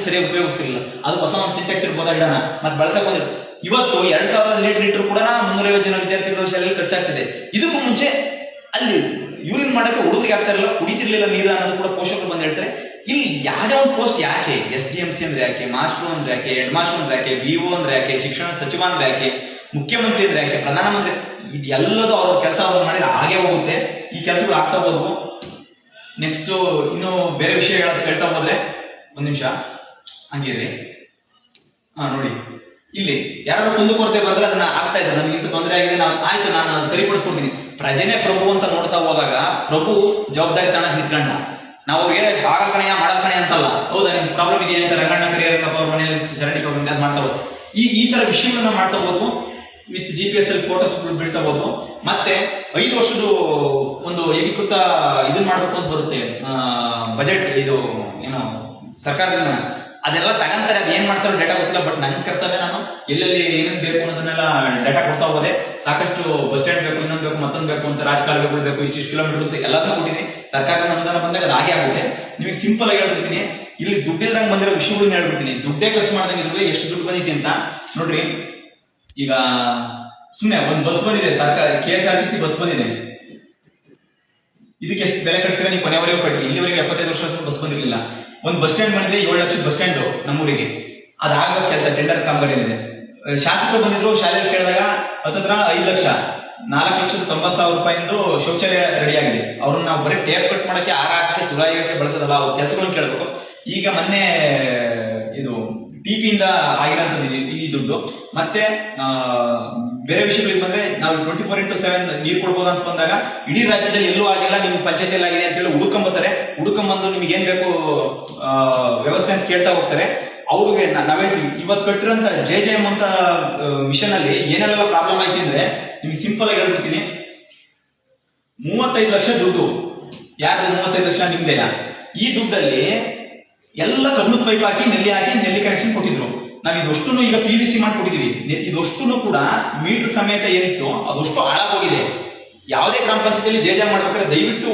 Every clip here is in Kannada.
ಸರಿಯಾಗಿ ಉಪಯೋಗಿಸ್ತಿರ್ಲಿಲ್ಲ. ಅದು ಹೊಸ ಒಂದು ಸಿಂಟೆಕ್ಸ್ ಇಡ್ಬೋದ ಇಡೋಣ ಮತ್ತೆ ಬಳಸಕ್ ಬಂದಿರೋ ಇವತ್ತು 2000 ಲೀಟರ್ ಕೂಡ 350 ಜನ ವಿದ್ಯಾರ್ಥಿಗಳ ಶಾಲೆಯಲ್ಲಿ ಖರ್ಚಾಗ್ತಿದೆ. ಇದಕ್ಕೂ ಮುಂಚೆ ಅಲ್ಲಿ ಯೂರಿನ್ ಮಾಡಕ್ಕೆ ಹುಡುಗರಿಗೆ ಆಗ್ತಾ ಇರಲಿಲ್ಲ, ಕುಡಿತಿರ್ಲಿಲ್ಲ ನೀರು ಅನ್ನೋದು ಕೂಡ ಪೋಷಕರು ಬಂದು ಹೇಳ್ತಾರೆ. ಇಲ್ಲಿ ಯಾವುದೇ ಒಂದು ಪೋಸ್ಟ್ ಯಾಕೆ, SDMC ಅಂದ್ರೆ ಯಾಕೆ, ಮಾಸ್ಟರ್ ಅಂದ್ರೆ ಯಾಕೆ, ಹೆಡ್ ಮಾಸ್ಟರ್ ಅಂದ್ರೆ ಯಾಕೆ, VO ಅಂದ್ರೆ ಯಾಕೆ, ಶಿಕ್ಷಣ ಸಚಿವ ಅಂದ್ರೆ ಯಾಕೆ, ಮುಖ್ಯಮಂತ್ರಿ ಅಂದ್ರೆ ಯಾಕೆ, ಪ್ರಧಾನಮಂತ್ರಿ, ಇದೆಲ್ಲದೂ ಅವ್ರ ಕೆಲಸ ಅವ್ರು ಮಾಡಿದ್ರೆ ಹಾಗೆ ಹೋಗುತ್ತೆ. ಈ ಕೆಲಸಗಳು ಆಗ್ತಾ ಹೋದ್ವು. ನೆಕ್ಸ್ಟ್ ಇನ್ನು ಬೇರೆ ವಿಷಯ ಹೇಳ್ತಾ ಹೋದ್ರೆ ಒಂದ್ ನಿಮಿಷ ಹಂಗಿರಿ. ನೋಡಿ ಇಲ್ಲಿ ಯಾರು ಕುಂದುಕೊರತೆ ಬರೆದ್ರೆ ಅದನ್ನ ಆಗ್ತಾ ಇದೆ, ನಮ್ಗೆ ಇಂತ ತೊಂದರೆ ಆಗಿದೆ, ಆಯ್ತು ನಾನು ಸರಿಪಡಿಸ್ಕೊಡ್ತೀನಿ. ಪ್ರಜೆನೇ ಪ್ರಭು ಅಂತ ನೋಡ್ತಾ ಹೋದಾಗ ಪ್ರಭು ಜವಾಬ್ದಾರಿ ತಗೊಂಡ್ ನಿಂತ್ಕೊಂಡ. ನಾವು ಅವ್ರಿಗೆ ಆಗಲ್ಕಣೆಯ ಮಾಡಲ್ಕಣೆ ಅಂತಲ್ಲ, ಹೌದಾ ನಿಮ್ ಪ್ರಾಬ್ಲಮ್ ಇದೆಯಾ ಅಂತ ರಂಗಣ್ಣ ಕರಿಯರಂಗಪ್ಪ ಅವ್ರ ಮನೆಯಲ್ಲಿ ಚರಂಡಿ ಪ್ರಾಬ್ಲಮ್ ಅದು ಮಾಡ್ತಾ ಹೋದ್ರು. ಈ ತರ ವಿಷಯಗಳನ್ನ ಮಾಡ್ತಾ ಹೋದ್ವು. ವಿತ್ GPS ಅಲ್ಲಿ ಫೋಟೋಸ್ ಬಿಡ್ತಾ ಹೋದ್ವು. ಮತ್ತೆ 5 ವರ್ಷದ ಒಂದು ಏಕೀಕೃತ ಇದನ್ ಮಾಡ್ಬೇಕು ಅಂತ ಬರುತ್ತೆ ಬಜೆಟ್, ಇದು ಏನು ಸರ್ಕಾರದಿಂದ ಅದೆಲ್ಲ ತಗಂತಾರೆ. ಅದ್ ಏನ್ ಮಾಡ್ತಾರೋ ಡೇಟಾ ಗೊತ್ತಿಲ್ಲ, ಬಟ್ ನನ್ ಕರ್ತವ್ಯ ನಾನು ಎಲ್ಲೆಲ್ಲಿ ಏನೇನ್ ಬೇಕು ಅನ್ನೋದನ್ನೆಲ್ಲ ಡೇಟಾ ಕೊಡ್ತಾ ಹೋದೆ. ಸಾಕಷ್ಟು ಬಸ್ ಸ್ಟ್ಯಾಂಡ್ ಬೇಕು, ಇನ್ನೊಂದು ಬೇಕು, ಮತ್ತೊಂದು ಬೇಕು ಅಂತ, ರಾಜಕಾಲುವೆಗಳು ಬೇಕು, ಇಷ್ಟಿಷ್ಟು ಕಿಲೋಮೀಟರ್ ಅಂತ ಎಲ್ಲದನ್ನೂ ಕೊಟ್ಟಿದ್ದೀನಿ. ಸರ್ಕಾರದ ಅನುದಾನ ಬಂದಾಗ ಅದು ಹಾಗೆ ಆಗುತ್ತೆ. ನಿಮಗೆ ಸಿಂಪಲ್ ಆಗಿ ಹೇಳ್ಬಿಡ್ತೀನಿ, ಇಲ್ಲಿ ದುಡ್ಡಿಲ್ದಂಗೆ ಬಂದಿರೋ ವಿಷಯಗಳನ್ನ ಹೇಳ್ಬಿಡ್ತೀನಿ. ದುಡ್ಡೇ ಖರ್ಚು ಮಾಡ್ದಂಗೆ ಇದ್ರೆ ಎಷ್ಟು ದುಡ್ಡು ಬಂದಿದೆ ಅಂತ ನೋಡ್ರಿ. ಈಗ ಸುಮ್ಮನೆ ಒಂದು ಬಸ್ ಬಂದಿದೆ, ಸರ್ಕಾರ KSRTC ಬಸ್ ಬಂದಿದೆ. ಇದಕ್ಕೆ ಎಷ್ಟು ಬೆಲೆ ಕಟ್ತೀರಾ ನೀವು ಕೊನೆವರೆಗೂ ಕಟ್ಟಿ. ಇಲ್ಲಿವರೆಗೆ 75 ವರ್ಷ ಬಸ್ ಬಂದಿರಲಿಲ್ಲ. ಒಂದು ಬಸ್ ಸ್ಟ್ಯಾಂಡ್ ಬಂದಿದೆ, 7 ಲಕ್ಷದ ಬಸ್ ಸ್ಟ್ಯಾಂಡ್ ನಮ್ಮೂರಿಗೆ. ಅದಾಗೋ ಕೆಲಸ ಟೆಂಡರ್ ಕಾಮಗಾರಿಯಲ್ಲಿದೆ. ಶಾಸಕರು ಬಂದಿದ್ರು, ಶಾಲೆಯಲ್ಲಿ ಕೇಳಿದಾಗ ಹತ್ತತ್ರ 5 ಲಕ್ಷ, 4,90,000 ರೂಪಾಯಿಂದು ಶೌಚಾಲಯ ರೆಡಿ ಆಗಿದೆ. ಅವ್ರನ್ನ ನಾವು ಬರೀ ಟೇಪ್ ಕಟ್ ಮಾಡಕ್ಕೆ, ಹಾಕಕ್ಕೆ, ತುರಾಯಕ್ಕೆ ಬಳಸೋದಲ್ಲ, ಅವ್ರ ಕೆಲಸಗಳನ್ನ ಕೇಳಬೇಕು. ಈಗ ಮೊನ್ನೆ ಇದು TP ಇಂದ ಆಗಿರೋಂಥದ್ದು ಈ ದುಡ್ಡು. ಮತ್ತೆ ಬೇರೆ ವಿಷಯಗಳಿಗೆ ಬಂದ್ರೆ ನಾವು 24x7 ನೀರು ಕೊಡ್ಬೋದು ಅಂತ ಬಂದಾಗ ಇಡೀ ರಾಜ್ಯದಲ್ಲಿ ಎಲ್ಲೂ ಆಗಿಲ್ಲ, ನಿಮ್ ಪಂಚಾಯತಿಯಲ್ಲಿ ಆಗಿದೆ ಅಂತ ಹೇಳಿ ಹುಡುಕೊಂಬರ್ತಾರೆ. ಹುಡುಕೊಂಬಂದು ನಿಮ್ಗೆ ಏನ್ ಬೇಕು ವ್ಯವಸ್ಥೆ ಅಂತ ಕೇಳ್ತಾ ಹೋಗ್ತಾರೆ. ಅವ್ರಿಗೆ ನಾವೇ ಇವತ್ತು ಕಟ್ಟಿರೋಂಥ JJM ಅಂತ ಮಿಷನ್ ಅಲ್ಲಿ ಏನೆಲ್ಲ ಪ್ರಾಬ್ಲಮ್ ಆಯ್ತು ಅಂದ್ರೆ ನಿಮ್ಗೆ ಸಿಂಪಲ್ ಆಗಿ ಹೇಳ್ಬಿಡ್ತೀನಿ. 35 ಲಕ್ಷ ದುಡ್ಡು. ಯಾರು 35 ಲಕ್ಷ ನಿಮ್ದೇನ? ಈ ದುಡ್ಡಲ್ಲಿ ಎಲ್ಲ ಕಬ್ಬಣದ ಪೈಪ್ ಹಾಕಿ ನೆಲ್ಲಿ ಕನೆಕ್ಷನ್ ಕೊಟ್ಟಿದ್ರು. ನಾವು ಇದಷ್ಟು ಈಗ PVC ಮಾಡ್ಕೊಟ್ಟಿದೀವಿ. ಇದಷ್ಟು ಕೂಡ ಮೀಟರ್ ಸಮೇತ ಏನಿತ್ತು ಅದಷ್ಟು ಹಾಳಾಗೋಗಿದೆ. ಯಾವುದೇ ಗ್ರಾಮ ಪಂಚಾಯತಿಯಲ್ಲಿ JJM ಮಾಡ್ಬೇಕಾದ್ರೆ ದಯವಿಟ್ಟು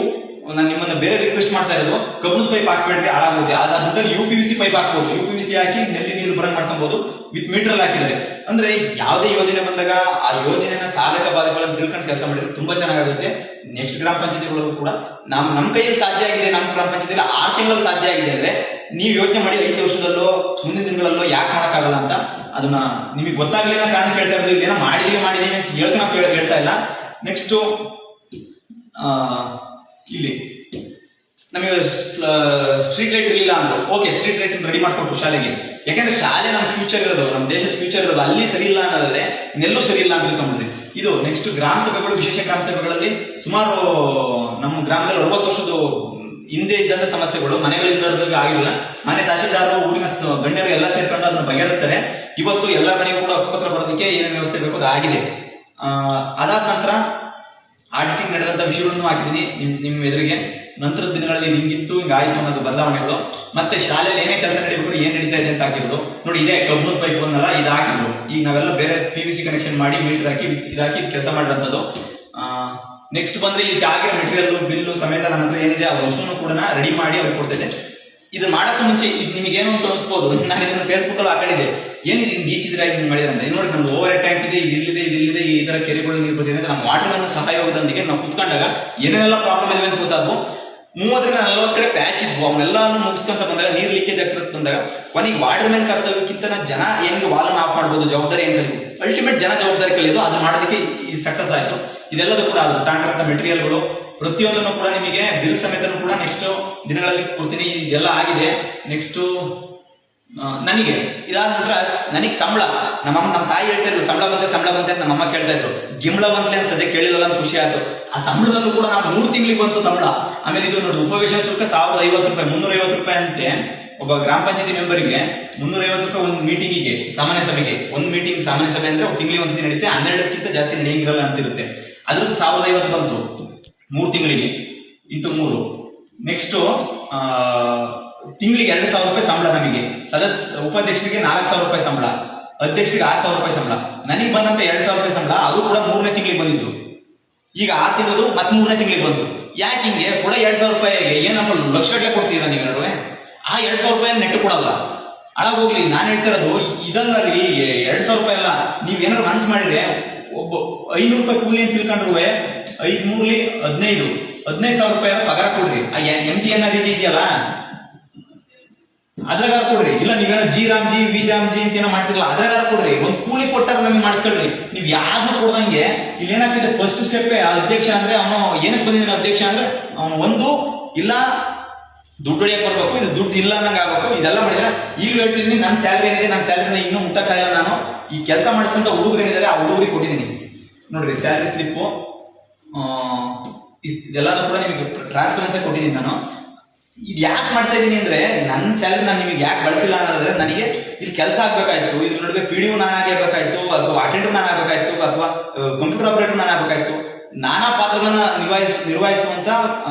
ನಾನು ನಿಮ್ಮನ್ನ ಬೇರೆ ರಿಕ್ವೆಸ್ಟ್ ಮಾಡ್ತಾ ಇರೋದು, ಕಬ್ಬಣದ ಪೈಪ್ ಹಾಕ್ಬೇಡ್ರಿ, ಹಾಳಾಗೋದೆ. ಅದ್ರಲ್ಲಿ UPVC ಪೈಪ್ ಹಾಕ್ಬೋದು. UPVC ಹಾಕಿ ನೆಲ್ಲಿ ನೀರು ಬರಂಗ್ ಮಾಡ್ಕೊಬಹುದು. ವಿತ್ ಮೀಟರ್ ಅಲ್ಲಿ ಹಾಕಿದ್ದಾರೆ ಅಂದ್ರೆ ಯಾವುದೇ ಯೋಜನೆ ಬಂದಾಗ ಆ ಯೋಜನೆನ ಸಾಧಕ ಬಾಧಕಗಳನ್ನು ತಿಳ್ಕೊಂಡು ಕೆಲಸ ಮಾಡಿದ್ರೆ ತುಂಬಾ ಚೆನ್ನಾಗುತ್ತೆ. ನೆಕ್ಸ್ಟ್ ಗ್ರಾಮ ಪಂಚಾಯತಿಗಳು ಕೂಡ ನಮ್ಮ ಕೈಯಲ್ಲಿ ಸಾಧ್ಯ ಆಗಿದೆ. ನಮ್ಮ ಗ್ರಾಮ ಪಂಚಾಯತಿಯಲ್ಲಿ 6 ತಿಂಗಳಲ್ಲಿ ಸಾಧ್ಯ ಆಗಿದೆ ಅಂದ್ರೆ ನೀವು ಯೋಚನೆ ಮಾಡಿ 5 ವರ್ಷದಲ್ಲೋ ಮುಂದಿನ ದಿನಗಳಲ್ಲೋ ಯಾಕೆ ಮಾಡಕ್ಕಾಗಲ್ಲ ಅಂತ. ಅದನ್ನ ನಿಮಗೆ ಗೊತ್ತಾಗ್ಲಿಲ್ಲ ಕಾರಣ ಕೇಳ್ತಾ ಇರೋದು. ಇಲ್ಲಿ ಏನೋ ಮಾಡಿದೀವಿ ಅಂತ ಹೇಳ್ತಾ ಇಲ್ಲ. ನೆಕ್ಸ್ಟ್ ಇಲ್ಲಿ ನಮಗೆ ಸ್ಟ್ರೀಟ್ ಲೈಟ್ ಇರಲಿಲ್ಲ ಅಂದ್ರು. ಓಕೆ, ಸ್ಟ್ರೀಟ್ ಲೈಟ್ ರೆಡಿ ಮಾಡ್ಕೊಟ್ಟು ಶಾಲೆಗೆ. ಯಾಕಂದ್ರೆ ಶಾಲೆ ನಮ್ಮ ಫ್ಯೂಚರ್ ಇರೋದು, ನಮ್ಮ ದೇಶದ ಫ್ಯೂಚರ್ ಇರೋದು. ಅಲ್ಲಿ ಸರಿ ಇಲ್ಲ ಅನ್ನೋದ್ರೆ ಇನ್ನೆಲ್ಲೂ ಸರಿ ಇಲ್ಲ ಅಂತ ತಿಳ್ಕೊಂಡ್ರಿ. ಇದು ನೆಕ್ಸ್ಟ್ ಗ್ರಾಮ ಸಭೆಗಳು, ವಿಶೇಷ ಗ್ರಾಮ ಸಭೆಗಳಲ್ಲಿ ಸುಮಾರು ನಮ್ಮ ಗ್ರಾಮದಲ್ಲಿ 60 ವರ್ಷದ ಹಿಂದೆ ಇದ್ದಂತ ಸಮಸ್ಯೆಗಳು ಮನೆಗಳಿಂದ ಆಗಿಲ್ಲ. ಮನೆ ತಹಶೀಲ್ದಾರರು, ಊರಿನ ಗಣ್ಯರು ಎಲ್ಲ ಸೇರ್ಕೊಂಡು ಅದನ್ನು ಬಗೆಹರಿಸ್ತಾರೆ. ಇವತ್ತು ಎಲ್ಲ ಮನೆಗೂ ಕೂಡ ಹಕ್ಕುಪತ್ರ ಬರೋದಕ್ಕೆ ಏನೇನು ವ್ಯವಸ್ಥೆ ಬೇಕು ಅದು ಆಗಿದೆ. ಅದಾದ ನಂತರ ಆಡಿಟಿಂಗ್ ನಡೆದಂತ ವಿಷಯಗಳನ್ನು ಹಾಕಿದ್ದೀನಿ ನಿಮ್ಮ ಎದುರಿಗೆ. ನಂತರದ ದಿನಗಳಲ್ಲಿ ಹಿಂಗಿತ್ತು ಹಿಂಗಾಯ್ತು ಅನ್ನೋದು ಬದಲಾವಣೆಗಳು. ಮತ್ತೆ ಶಾಲೆಯಲ್ಲಿ ಏನೇ ಕೆಲಸ ನಡೀಬೇಕು, ಏನ್ ನಡೀತಾ ಇದೆ ಅಂತ ಹಾಕಿರೋದು ನೋಡಿ. ಇದೇ ಕಬ್ಬಣದ ಪೈಪ್ ಬಂದಲ್ಲ, ಇದು ಹಾಕಿದ್ರು. ಈಗ ನಾವೆಲ್ಲ ಬೇರೆ PVC ಕನೆಕ್ಷನ್ ಮಾಡಿ ಮೀಟರ್ ಹಾಕಿ ಇದಾಕಿ ಕೆಲಸ ಮಾಡಿರೋಂಥದ್ದು. ನೆಕ್ಸ್ಟ್ ಬಂದ್ರೆ ಇದಕ್ಕೆ ಆಗಿರೋ ಮೆಟೀರಿಯಲ್ ಬಿಲ್ಲು ಸಮೇತ ನನ್ನ ಹತ್ರ ಏನಿದೆ ಅವರಷ್ಟನ್ನು ಕೂಡ ರೆಡಿ ಮಾಡಿ ಅವ್ರಿಗೆ ಕೊಡ್ತಿದ್ದೆ. ಇದು ಮಾಡಕ್ಕೆ ಮುಂಚೆ ಇದು ನಿಮಗೇನು ಅಂತ ಅನಿಸ್ಬೋದು. ನಾನು ಇದನ್ನು ಫೇಸ್ಬುಕ್ ಅಲ್ಲಿ ಹಾಕೊಂಡಿದ್ದೆ, ಏನಿದೆ ಹಿಂಗೆ ಈಚಿದ್ರೆ ಹಿಂಗೆ ಮಾಡಿದ್ರೆ ಅಂತ. ನೋಡಿ ನಮ್ದು ಓವರ್ ಟ್ಯಾಂಕ್ ಇದೆ, ಇದಿಲ್ಲಿದೆ, ಈ ತರ ಕೆರೆಗಳು ನೀರು ಬರ್ತಿದೆ. ನಮ್ಮ ವಾಟರ್ ಮ್ಯಾನ್ ಸಹಯೋಗದೊಂದಿಗೆ ನಾವು ಕುತ್ಕೊಂಡಾಗ ಏನೇನೆಲ್ಲ ಪ್ರಾಬ್ಲಮ್ ಇದೆ ಅಂತ ಗೊತ್ತಾದ್ವು. 30ರಿಂದ 40 ಕಡೆ ಪ್ಯಾಚ್ ಇದ್ವು. ಅವನ್ನೆಲ್ಲಾನು ಮುಗಿಸ್ಕೊಂತ ಬಂದಾಗ ನೀರು ಲೀಕೇಜ್ ಆಗ್ತಿರತ್ ಬಂದಾಗ ಕೊನೆಗೆ ವಾಟರ್ ಮ್ಯಾನ್ ಕರ್ತವ್ಯಕ್ಕಿಂತ ಜನ ಹೆಂಗೆ ವಾಲನ್ನು ಆಫ್ ಮಾಡ್ಬೋದು, ಜವಾಬ್ದಾರಿ ಹೆಂಗ್ ಕಲಿಬೇಕು, ಅಲ್ಟಿಮೇಟ್ ಜನ ಜವಾಬ್ದಾರಿ ಕಲಿಯೋದು. ಅದು ಮಾಡೋದಕ್ಕೆ ಈ ಸಕ್ಸಸ್ ಆಯ್ತು. ಇದೆಲ್ಲದೂ ಕೂಡ ಅದು ತಾಂಡಿರಂತ ಮೆಟೀರಿಯಲ್ಗಳು ಪ್ರತಿಯೊಂದನ್ನು ಕೂಡ ನಿಮಗೆ ಬಿಲ್ ಸಮೇತನೂ ಕೂಡ ನೆಕ್ಸ್ಟ್ ದಿನಗಳಲ್ಲಿ ಕೊಡ್ತೀನಿ. ಇದೆಲ್ಲ ಆಗಿದೆ. ನೆಕ್ಸ್ಟ್ ನನಗೆ ಇದಾದ ನಂತರ ನನಗೆ ಸಂಬಳ, ನಮ್ಮ ತಾಯಿ ಹೇಳ್ತಾ ಇದ್ರು ಸಂಬಳ ಬಂತೆ ಅಂತ ನಮ್ಮಮ್ಮ ಕೇಳ್ತಾ ಇದ್ರು. ಗಿಂಬಳ ಬಂತಲೆ ಅಂತ ಸದ್ಯ ಕೇಳಿಲ್ಲ ಅಂತ ಖುಷಿ ಆಯ್ತು. ಆ ಸಂಬಳದಲ್ಲೂ ಕೂಡ ನಾವು 3 ತಿಂಗಳಿಗೆ ಬಂತು ಸಂಬಳ. ಆಮೇಲೆ ಇದು ನೋಡಿ ಉಪವೇಶನ ಶುಲ್ಕ 1050 ರೂಪಾಯಿ, 350 ರೂಪಾಯಿ ಅಂತೆ ಒಬ್ಬ ಗ್ರಾಮ ಪಂಚಾಯತಿ ಮೆಂಬರ್ಗೆ. 350 ರೂಪಾಯಿ ಒಂದು ಮೀಟಿಂಗಿಗೆ, ಸಾಮಾನ್ಯ ಸಭೆಗೆ. ಒಂದು ಮೀಟಿಂಗ್ ಸಾಮಾನ್ಯ ಸಭೆ ಅಂದ್ರೆ ತಿಂಗಳಿಗೆ ಒಂದ್ಸತಿ ನಡೀತೆ, 12ಕ್ಕಿಂತ ಜಾಸ್ತಿ ನಡೆಯಂಗಿರಲ್ಲ ಅಂತಿರುತ್ತೆ. ಅದ್ರದ್ದು 1050 ಬಂತು 3 ತಿಂಗಳಿಗೆ ಇಂಟು 3. ನೆಕ್ಸ್ಟ್ ತಿಂಗಳಿಗೆ 2,000 ರೂಪಾಯಿ ಸಂಬಳ ನಮಗೆ. ಉಪಾಧ್ಯಕ್ಷರಿಗೆ 4,000 ರೂಪಾಯಿ ಸಂಬಳ, ಅಧ್ಯಕ್ಷರಿಗೆ 6,000 ರೂಪಾಯಿ ಸಂಬಳ. ನನಗೆ ಬಂದಂತ 2,000 ರೂಪಾಯಿ ಸಂಬಳ, ಅದು ಕೂಡ 3ನೇ ತಿಂಗಳಿಗೆ ಬಂದಿತ್ತು. ಈಗ 6 ತಿಂಗಳು ಮತ್ತೆ 3ನೇ ತಿಂಗಳಿಗೆ ಬಂತು. ಯಾಕೆ ಹಿಂಗೆ ಕೂಡ 2,000 ರೂಪಾಯಿಗೆ ಏನಪ್ಪ ಲಕ್ಷಗಟ್ಟಲೆ ಕೊಡ್ತೀರಾ ನೀವೇನಾರು? ಆ 2,000 ರೂಪಾಯಿ ನೆಟ್ಟು ಕೊಡಲ್ಲ. ಹಾಳಾಗೋಗ್ಲಿ. ನಾನು ಹೇಳ್ತಾ ಇರೋದು ಇದಲ್ಲ ರೀ, 2,000 ರೂಪಾಯಿ ಅಲ್ಲ. ನೀವ್ ಏನಾದ್ರು ಮನ್ಸ್ ಮಾಡಿದ್ರೆ ಒಬ್ಬ 500 ರೂಪಾಯಿ ಕೂಲಿ ಅಂತ ತಿಳ್ಕೊಂಡ್ರು 5 ಮೂರ್ಲಿ 15,000 ರೂಪಾಯಿ ಪಗಾರ ಕೊಡ್ರಿ. MGNREG ಇದೆಯಲ್ಲ ಅದ್ರಾಗಾರ ಕೊಡ್ರಿ. ಇಲ್ಲ ನೀವೇನೋ ಜಿ ರಾಮ್ಜಿ ಅಂತ ಏನೋ ಮಾಡ್ತಿರಲ್ಲ ಅದ್ರಾಗಾರ ಕೊಡ್ರಿ. ಒಂದ್ ಕೂಲಿ ಕೊಟ್ಟಾರ ನಮ್ಗೆ ಮಾಡಿಸ್ಕೊಳ್ರಿ. ನೀವ್ ಯಾರನ್ನೂ ಕೊಡ್ದಂಗೆ ಇಲ್ಲಿ ಏನಾಗ್ತಿದೆ, ಫಸ್ಟ್ ಸ್ಟೆಪ್ ಅಧ್ಯಕ್ಷ ಅಂದ್ರೆ ಅವನು ಏನಕ್ಕೆ ಬಂದಿದ್ದಾನೆ ಅಧ್ಯಕ್ಷ ಅಂದ್ರೆ ಅವನು ಒಂದು ಇಲ್ಲ ದುಡ್ಡು ಹೊಡಿಯಕ್ ಬರ್ಬೇಕು, ಇದು ದುಡ್ಡು ಇಲ್ಲ ಅನ್ನಂಗ ಆಗ್ಬೇಕು. ಇದೆಲ್ಲ ಮಾಡಿದ್ರೆ ಈಗ ಹೇಳ್ತಿದ್ದೀನಿ ನನ್ನ ಸ್ಯಾಲ್ರಿ ಏನಿದೆ, ನನ್ನ ಸ್ಯಾಲ್ರಿನ ಇನ್ನೂ ಮುಟ್ಟಕ್ಕಾಗಿಲ್ಲ. ನಾನು ಈ ಕೆಲಸ ಮಾಡಿಸಿದಂತ ಹುಡುಗರು ಏನಿದ್ದಾರೆ ಆ ಹುಡುಗರಿಗೆ ಕೊಟ್ಟಿದ್ದೀನಿ ನೋಡ್ರಿ ಸ್ಯಾಲ್ರಿ ಸ್ಲಿಪ್ಪು. ಇದೆಲ್ಲಾನು ಕೂಡ ನಿಮಗೆ ಟ್ರಾನ್ಸ್ಪರೆನ್ಸಿ ಕೊಟ್ಟಿದ್ದೀನಿ ನಾನು. ಇದು ಯಾಕೆ ಮಾಡ್ತಾ ಇದ್ದೀನಿ ಅಂದ್ರೆ ನನ್ನ ಸ್ಯಾಲ್ರಿ ನಾನು ನಿಮಗೆ ಯಾಕೆ ಬಳಸಿಲ್ಲ ಅನ್ನೋದ್ರೆ, ನನಗೆ ಇಲ್ಲಿ ಕೆಲಸ ಆಗ್ಬೇಕಾಯ್ತು, ಇದ್ರ ನಡುವೆ PDO ನಾನು ಆಗಬೇಕಾಯ್ತು, ಅಥವಾ ಅಟೆಂಡರ್ ನಾನು ಆಗಬೇಕಾಯ್ತು, ಅಥವಾ ಕಂಪ್ಯೂಟರ್ ಆಪರೇಟರ್ ನಾನು ಆಗಬೇಕಾಯ್ತು. ನಾನಾ ಪಾತ್ರಗಳನ್ನ ನಿರ್ವಹಿಸುವಂತ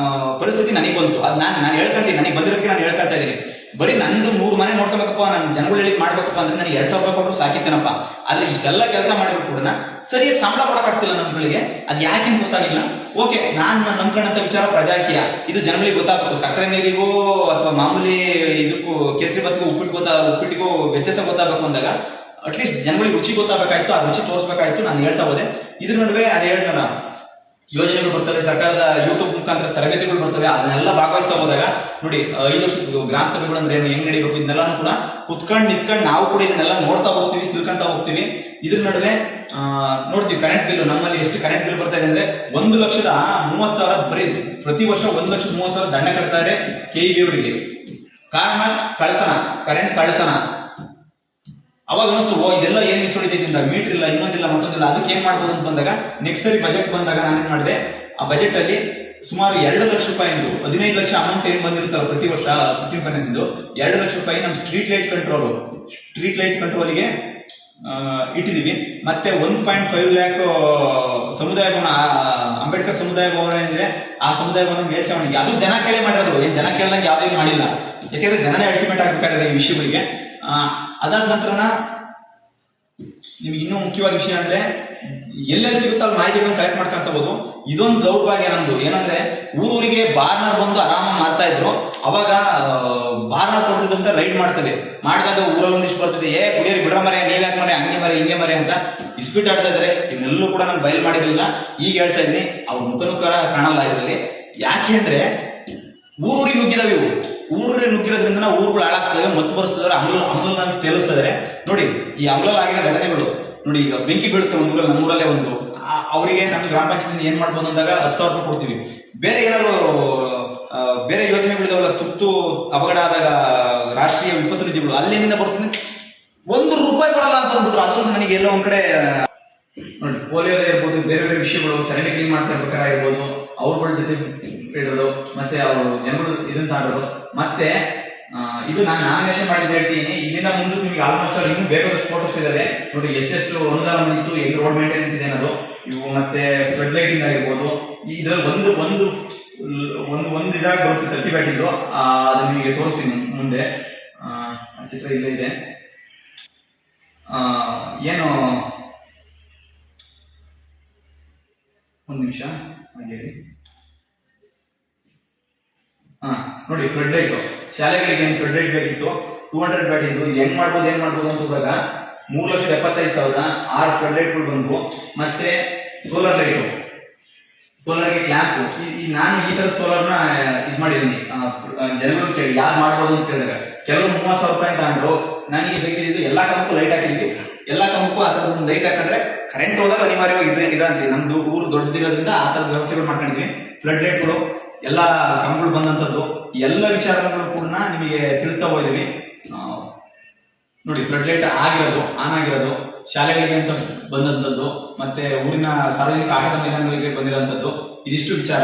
ಪರಿಸ್ಥಿತಿ ನನಗೆ ಬಂತು. ಅದು ನಾನು ಹೇಳ್ಕೊಂತೀನಿ, ನನಗೆ ಬಂದಿರೋದಕ್ಕೆ ನಾನು ಹೇಳ್ಕೊಳ್ತಾ ಇದ್ದೀನಿ. ಬರೀ ನಂದು 3 ಮನೆ ನೋಡ್ಕೋಬೇಕಪ್ಪ, ನಾನು ಜನಗಳು ಹೇಳಿ ಮಾಡ್ಬೇಕಪ್ಪ ಅಂದ್ರೆ ನನಗೆ 2,000 ರೂಪಾಯಿ ಕೊಟ್ಟರು ಸಾಕಿತ್ತೇನಪ್ಪ. ಆದ್ರೆ ಇಷ್ಟೆಲ್ಲ ಕೆಲಸ ಮಾಡಿದ್ರು ಕೂಡ ಸರಿಯಾಗಿ ಸಂಬಳ ಕೊಡಕ್ಕಾಗ್ತಿಲ್ಲ ನಮ್ಗಳಿಗೆ. ಅದು ಯಾಕೆ ಗೊತ್ತಾಗಿಲ್ಲ. ಓಕೆ, ನಾನು ನಂಬ್ಕೊಂಡಂತ ವಿಚಾರ ಪ್ರಜಾಕೀಯ, ಇದು ಜನಗಳಿಗೆ ಗೊತ್ತಾಗಬೇಕು. ಸಕ್ಕರೆ ನೀರಿಗೂ ಅಥವಾ ಮಾಮೂಲಿ ಇದಕ್ಕೂ ಕೇಸರಿ ಬತ್ತಿಗೂ ಉಪ್ಪಿಟ್ಟಿಗೂ ವ್ಯತ್ಯಾಸ ಗೊತ್ತಾಗಬೇಕು ಅಂದಾಗ ಅಟ್ಲೀಸ್ಟ್ ಜನಗಳಿಗೆ ರುಚಿ ಗೊತ್ತಾಗಬೇಕಾಯ್ತು, ಆ ರುಚಿ ತೋರಿಸ್ಬೇಕಾಯ್ತು. ನಾನು ಹೇಳ್ತಾ ಹೋದೆ. ಇದ್ರ ನಡುವೆ ಅದೇ ಹೇಳ್ತಾನ ಯೋಜನೆಗಳು ಬರ್ತವೆ, ಸರ್ಕಾರದ ಯೂಟ್ಯೂಬ್ ಮುಖಾಂತರ ತರಬೇತಿಗಳು ಬರ್ತವೆ. ಅದನ್ನೆಲ್ಲ ಭಾಗವಹಿಸ್ತಾ ಹೋದಾಗ ನೋಡಿ 5 ವರ್ಷದ ಗ್ರಾಮ ಸಭೆಗಳು ಅಂದ್ರೆ ಹೆಂಗ್ ನಡೀಬೇಕು ಇದನ್ನೆಲ್ಲಾನು ಕೂಡ ಕುತ್ಕೊಂಡು ನಿಂತ್ಕೊಂಡು ನಾವು ಕೂಡ ಇದನ್ನೆಲ್ಲ ನೋಡ್ತಾ ಹೋಗ್ತೀವಿ, ತಿಳ್ಕೊಂತಾ ಹೋಗ್ತೀವಿ. ಇದ್ರ ನಡುವೆ ನೋಡ್ತೀವಿ ಕರೆಂಟ್ ಬಿಲ್ ನಮ್ಮಲ್ಲಿ ಎಷ್ಟು ಕರೆಂಟ್ ಬಿಲ್ ಬರ್ತಾ ಇದೆ ಅಂದ್ರೆ 1,30,000 ಬರೀ ಪ್ರತಿ ವರ್ಷ 1,30,000 ದಂಡ ಕಟ್ತಾರೆ KEB ಅವರಿಗೆ. ಕಾರಣ ಕಳ್ತನ, ಕರೆಂಟ್ ಕಳ್ತನ. ಅವಾಗ ಅನಿಸ್ತು, ಇದೆಲ್ಲ ಏನ್ ಮಿಸ್ ಹೊಡಿತೈತಿ, ಮೀಟರ್ ಇಲ್ಲ, ಇನ್ನೊಂದಿಲ್ಲ, ಮತ್ತೊಂದಿಲ್ಲ, ಅದಕ್ಕೆ ಏನ್ ಮಾಡ್ಬೋದು ಅಂತ ಬಂದಾಗ ನೆಕ್ಸ್ಟ್ ಸರಿ ಬಜೆಟ್ ಬಂದಾಗ ನಾನೇನ್ ಮಾಡಿದೆ, ಆ ಬಜೆಟ್ ಅಲ್ಲಿ ಸುಮಾರು 2 ಲಕ್ಷ ರೂಪಾಯಿ 15 ಲಕ್ಷ ಅಮೌಂಟ್ ಏನ್ ಬಂದಿರುತ್ತಲ್ಲ ಪ್ರತಿ ವರ್ಷ 15 ಫೈನಾನ್ಸ್ 2 ಲಕ್ಷ ರೂಪಾಯಿ ನಮ್ಮ ಸ್ಟ್ರೀಟ್ ಲೈಟ್ ಕಂಟ್ರೋಲ್ಗೆ ಇಟ್ಟಿದೀವಿ. ಮತ್ತೆ 1.5 ಲ್ಯಾಕ್ ಸಮುದಾಯ ಭವನ, ಅಂಬೇಡ್ಕರ್ ಸಮುದಾಯ ಭವನ ಏನಿದೆ ಆ ಸಮುದಾಯ ಭವನ ಮೇಲ್ಛಾವಣಿಗೆ, ಅದು ಜನ ಕೇಳಿ ಮಾಡಿರೋದು. ಏನ್ ಜನ ಕೇಳಿದಂಗೆ ಯಾವ್ದು ಮಾಡಿಲ್ಲ, ಯಾಕೆಂದ್ರೆ ಜನನೇ ಅಲ್ಟಿಮೇಟ್ ಆಗ್ಬೇಕಾದ್ರೆ ಈ ವಿಷಯಗಳಿಗೆ. ಅದಾದ ನಂತರನ ನಿಮ್ಗೆ ಇನ್ನೂ ಮುಖ್ಯವಾದ ವಿಷಯ ಅಂದ್ರೆ ಎಲ್ಲೆಲ್ಲಿ ಸಿಗುತ್ತಲ್ಲ ಮಾಹಿತಿಗಳನ್ನ ಕಲೆಕ್ಟ್ ಮಾಡ್ಕೊಂತ ಹೋಗೋದು. ಇದೊಂದು ದೌರ್ಭಾಗ್ಯ ನಮ್ದು. ಏನಂದ್ರೆ ಊರಿಗೆ ಬಾರ್ನರ್ ಬಂದು ಆರಾಮಾಗಿ ಮಾಡ್ತಾ ಇದ್ರು. ಅವಾಗ ಬಾರ್ನರ್ ಕೊಡ್ತಿದ್ದಂತ ರೈಡ್ ಮಾಡ್ತೇವೆ. ಮಾಡಿದಾಗ ಊರಲ್ಲಿ ಒಂದಿಷ್ಟು ಬರ್ತದೆ, ಕುಡಿಯೋರಿ ಬಿಡ್ರ ಮರೆ, ನೀವ್ ಯಾಕೆ ಮರೆ, ಹಂಗೆ ಮರೆ, ಹಿಂಗೆ ಮರೆ ಅಂತ ಇಸ್ಪೀಟ್ ಆಡ್ತಾ ಇದಾರೆ. ಇವನ್ನೆಲ್ಲೂ ಕೂಡ ನಾನು ಬಯಲು ಮಾಡಿರಲಿಲ್ಲ. ಈಗ ಹೇಳ್ತಾ ಇದ್ದೀನಿ, ಅವ್ರ ಮುಖನೂ ಕಾಣಲ್ಲ ಇದರಲ್ಲಿ. ಯಾಕೆ ಅಂದ್ರೆ ಊರೂರಿಗೆ ನುಗ್ಗಿದಾವೆ ಇವು. ಊರಿಗೆ ನುಗ್ಗಿರೋದ್ರಿಂದ ಊರುಗಳು ಹಾಳಾಗ್ತವೆ, ಮತ್ತು ಬರೆಸ್ತದ್ರೆ ಅಮಲನ್ನ ತೇಲಿಸ್ತಿದ್ದಾರೆ. ನೋಡಿ ಈ ಅಮಲಲ್ಲಾಗಿರೋ ಘಟನೆಗಳು ನೋಡಿ. ಈಗ ಬೆಂಕಿ ಬೀಳುತ್ತೆ ಒಂದು ಊರಲ್ಲಿ, ನಮ್ಮೂರಲ್ಲೇ ಒಂದು, ಅವರಿಗೆ ನಮ್ಮ ಗ್ರಾಮ ಪಂಚಾಯತ್ ಏನ್ ಮಾಡ್ಬೋದು ಅಂದಾಗ 10,000 ರೂಪಾಯಿ ಕೊಡ್ತೀವಿ. ಬೇರೆ ಏನಾದ್ರು ಬೇರೆ ಯೋಜನೆಗಳಿದಾವಲ್ಲ, ತುರ್ತು ಅಪಘಾತ ಆದಾಗ ರಾಷ್ಟ್ರೀಯ ವಿಪತ್ತು ನಿಧಿಗಳು, ಅಲ್ಲಿಂದ ಬರ್ತದೆ, 1 ರೂಪಾಯಿ ಬರಲ್ಲ ಅಂತ ಅಂದ್ಬಿಟ್ರು. ಅದೊಂದು ನನಗೆ ಎಲ್ಲೋ ಒಂದ್ ಕಡೆ ನೋಡಿ, ಪೋಲಿಯೋ ಇರ್ಬೋದು, ಬೇರೆ ಬೇರೆ ವಿಷಯಗಳು, ಚರಂಡಿ ಕ್ಲೀನ್ ಮಾಡ್ತಾ ಇರ್ಬೇಕಾಗಿರ್ಬೋದು, ಅವ್ರಗಳ ಜೊತೆ ಇಡೋದು, ಮತ್ತೆ ಅವರು ಜನಗಳು ಇದನ್ನ ತಾಡೋದು. ಮತ್ತೆ ಇದು ನಾನು ನಾಮಿನೇಷನ್ ಮಾಡಿದ್ದು ಹೇಳ್ತೀನಿ. ಇದರಿಂದ ಮುಂದೆ ನಿಮಗೆ ಆಲ್ಮೋಸ್ಟ್ ಇನ್ನೂ ಬೇಕಾದಷ್ಟು ಫೋಟೋಸ್ ಇದಾವೆ ನೋಡಿ. ಎಷ್ಟೆಷ್ಟು ಅನುದಾನ ಬಂದಿತ್ತು, ಹೆಂಗ್ ರೋಡ್ ಮೇಂಟೆನೆನ್ಸ್ ಇದೆ ಅನ್ನೋದು, ಇವು ಮತ್ತೆ ಫ್ಲಡ್ ಲೈಟಿಂಗ್ ಆಗಿರ್ಬೋದು. ಇದ್ರಲ್ಲಿ ಒಂದು ಇದಾಗಿ ಬರುತ್ತೆ 30 ಬ್ಯಾಟಿಂದು. ಅದು ನಿಮಗೆ ತೋರಿಸ್ತೀನಿ ಮುಂದೆ. ಚಿತ್ರ ಇಲ್ಲೇ ಇದೆ. ಏನು ಒಂದು ನಿಮಿಷ ಹಾಗೆ ನೋಡಿ, ಫ್ಲಡ್ ಲೈಟ್ ಶಾಲೆಗಳಿಗೆ ಏನು ಫ್ಲಡ್ ಲೈಟ್ ಬೇಕಿತ್ತು, 200 ಬ್ಯಾಟ್ ಇದ್ದು. ಇದು ಹೆಂಗ್ ಮಾಡ್ಬೋದು ಅಂತ ಹೋದಾಗ 3,75,000 6 ಫ್ಲಡ್ ಲೈಟ್ಗಳು ಬಂದ್ವು. ಮತ್ತೆ ಸೋಲಾರ್ ಲೈಟು, ಸೋಲಾರ್ಗೆ ಕ್ಲ್ಯಾಂಪ್. ನಾನು ಈ ತರದ ಸೋಲಾರ್ನ ಇದು ಮಾಡಿದ್ದೀನಿ. ಜನಗಳು ಕೇಳಿ ಯಾರು ಮಾಡ್ಬೋದು ಅಂತ ಕೇಳಿದಾಗ ಕೆಲವರು 30,000 ರೂಪಾಯಿ ತಗೊಂಡ್ರು. ನನಗೆ ಬೇಕಿದ್ದು ಎಲ್ಲಾ ಕಂಬಕ್ಕೂ ಲೈಟ್ ಹಾಕಿದ್ವಿ. ಎಲ್ಲಾ ಕಂಬಕ್ಕೂ ಆ ತರದ ಒಂದು ಲೈಟ್ ಹಾಕೊಂಡ್ರೆ ಕರೆಂಟ್ ಹೋದಾಗ ಅನಿವಾರ್ಯವಾಗಿ ಇದಂತೆ. ನಮ್ದು ಊರು ದೊಡ್ಡದಿರೋದ್ರಿಂದ ಆ ತರದ ವ್ಯವಸ್ಥೆಗಳು ಮಾಡ್ಕೊಂಡಿದ್ವಿ. ಫ್ಲಡ್ ಲೈಟ್ಗಳು ಎಲ್ಲ ಕಂಬಗಳು ಬಂದಂಥದ್ದು, ಎಲ್ಲ ವಿಚಾರಗಳು ಕೂಡ ನಿಮಗೆ ತಿಳಿಸ್ತಾ ಹೋಗಿದ್ದೀವಿ. ನೋಡಿ, ಫ್ಲಡ್ ಲೈಟ್ ಆಗಿರೋದು, ಆನ್ ಆಗಿರೋದು, ಶಾಲೆಗಳಿಗೆ ಅಂತ ಬಂದಂಥದ್ದು, ಮತ್ತೆ ಊರಿನ ಸಾರ್ವಜನಿಕ ಆಟದ ಮೈದಾನಗಳಿಗೆ ಬಂದಿರೋಂಥದ್ದು, ಇದಿಷ್ಟು ವಿಚಾರ.